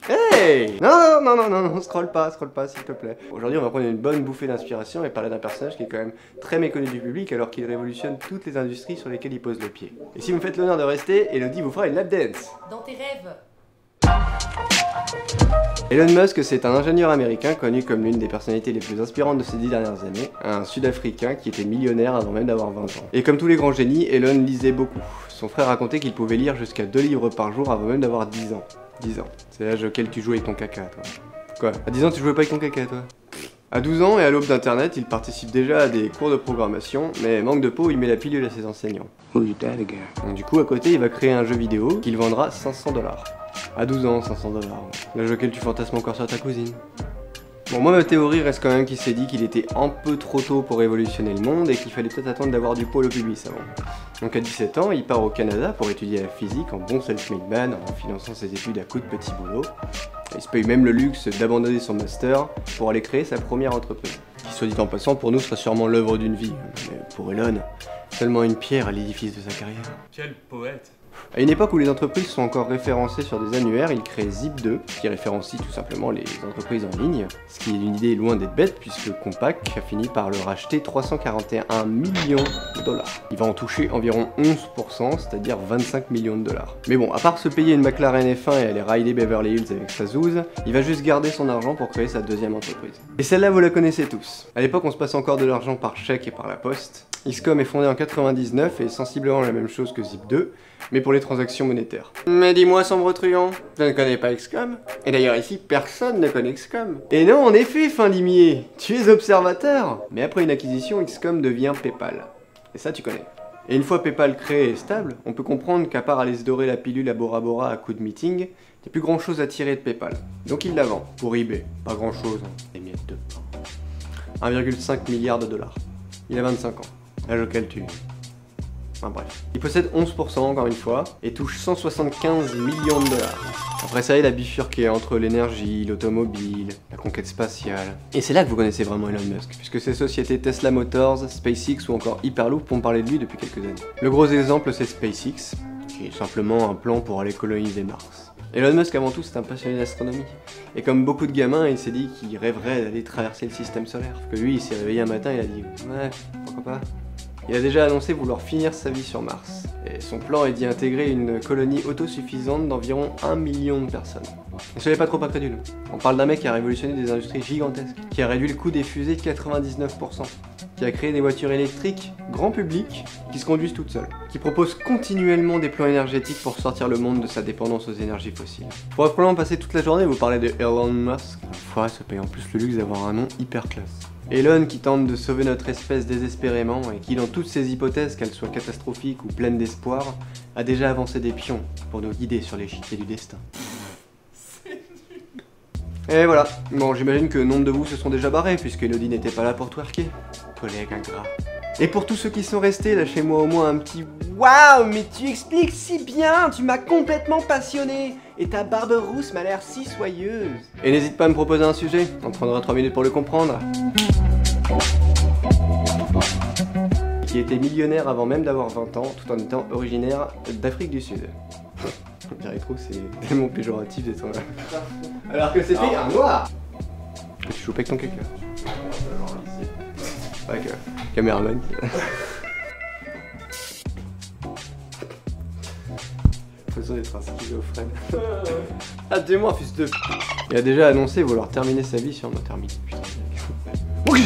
Hey! Non, scroll pas s'il te plaît. Aujourd'hui on va prendre une bonne bouffée d'inspiration et parler d'un personnage qui est quand même très méconnu du public alors qu'il révolutionne toutes les industries sur lesquelles il pose le pied. Et si vous me faites l'honneur de rester, Elodie vous fera une lap dance. Dans tes rêves. Elon Musk, c'est un ingénieur américain connu comme l'une des personnalités les plus inspirantes de ces 10 dernières années, un sud-africain qui était millionnaire avant même d'avoir 20 ans. Et comme tous les grands génies, Elon lisait beaucoup. Son frère racontait qu'il pouvait lire jusqu'à 2 livres par jour avant même d'avoir 10 ans. 10 ans. C'est l'âge auquel tu joues avec ton caca, toi. Quoi? À 10 ans, tu jouais pas avec ton caca, toi? À 12 ans et à l'aube d'internet, il participe déjà à des cours de programmation, mais manque de peau, il met la pilule à ses enseignants. Donc du coup, à côté, il va créer un jeu vidéo qu'il vendra 500 $. À 12 ans, 500 $. L'âge auquel tu fantasmes encore sur ta cousine. Bon, moi ma théorie reste quand même qu'il s'est dit qu'il était un peu trop tôt pour révolutionner le monde et qu'il fallait peut-être attendre d'avoir du poil au pubis avant. Donc à 17 ans, il part au Canada pour étudier la physique en bon self-made man, en finançant ses études à coups de petits boulots. Il se paye même le luxe d'abandonner son master pour aller créer sa première entreprise. Qui, soit dit en passant, pour nous sera sûrement l'œuvre d'une vie. Mais pour Elon, seulement une pierre à l'édifice de sa carrière. Quel poète! À une époque où les entreprises sont encore référencées sur des annuaires, il crée Zip2, qui référencie tout simplement les entreprises en ligne, ce qui est une idée loin d'être bête puisque Compaq a fini par le racheter 341 millions $. Il va en toucher environ 11%, c'est-à-dire 25 millions $. Mais bon, à part se payer une McLaren F1 et aller rider Beverly Hills avec sa zouze, il va juste garder son argent pour créer sa deuxième entreprise. Et celle-là, vous la connaissez tous. À l'époque, on se passe encore de l'argent par chèque et par la poste. XCOM est fondé en 99 et est sensiblement la même chose que Zip2, mais pour les transactions monétaires. Mais dis-moi, sombre truand, je ne connais pas XCOM. Et d'ailleurs ici, personne ne connaît XCOM. Et non, en effet, fin limier, tu es observateur. Mais après une acquisition, XCOM devient PayPal. Et ça, tu connais. Et une fois PayPal créé et stable, on peut comprendre qu'à part aller se dorer la pilule à Bora Bora à coup de meeting, il n'y a plus grand chose à tirer de PayPal. Donc il la vend, pour eBay. Pas grand chose, hein. Des miettes de pain. 1,5 milliard $. Il a 25 ans. L'âge auquel tu... Enfin bref. Il possède 11% encore une fois, et touche 175 millions $. Après ça, il a bifurqué entre l'énergie, l'automobile, la conquête spatiale. Et c'est là que vous connaissez vraiment Elon Musk, puisque ces sociétés Tesla Motors, SpaceX ou encore Hyperloop vont parler de lui depuis quelques années. Le gros exemple, c'est SpaceX, qui est simplement un plan pour aller coloniser Mars. Elon Musk avant tout c'est un passionné d'astronomie. Et comme beaucoup de gamins, il s'est dit qu'il rêverait d'aller traverser le système solaire. Sauf que lui, il s'est réveillé un matin et il a dit « Ouais, pourquoi pas ?» Il a déjà annoncé vouloir finir sa vie sur Mars. Et son plan est d'y intégrer une colonie autosuffisante d'environ 1 million de personnes. Ne soyez pas trop incrédule. On parle d'un mec qui a révolutionné des industries gigantesques, qui a réduit le coût des fusées de 99%, qui a créé des voitures électriques, grand public, qui se conduisent toutes seules, qui propose continuellement des plans énergétiques pour sortir le monde de sa dépendance aux énergies fossiles. On pourrait probablement passer toute la journée à vous parler de Elon Musk, l'enfoiré se paye en plus le luxe d'avoir un nom hyper classe. Elon qui tente de sauver notre espèce désespérément et qui, dans toutes ses hypothèses, qu'elles soient catastrophiques ou pleines d'espoir, a déjà avancé des pions pour nous guider sur l'échiquier du destin. Et voilà, bon j'imagine que nombre de vous se sont déjà barrés puisque Elodie n'était pas là pour twerker. Collègue ingrat. Et pour tous ceux qui sont restés, lâchez-moi au moins un petit waouh, mais tu expliques si bien, tu m'as complètement passionné. Et ta barbe rousse m'a l'air si soyeuse. Et n'hésite pas à me proposer un sujet, on prendra 3 minutes pour le comprendre. Qui était millionnaire avant même d'avoir 20 ans, tout en étant originaire d'Afrique du Sud. On dirait trop, c'est tellement péjoratif d'être là. Alors que c'était un noir. Tu joues pas avec ton caca. Ouais, caméraman. L'impression d'être un schizophrène. Ah, dis-moi, fils de... Il a déjà annoncé vouloir terminer sa vie sur Intermite. Putain. Ok.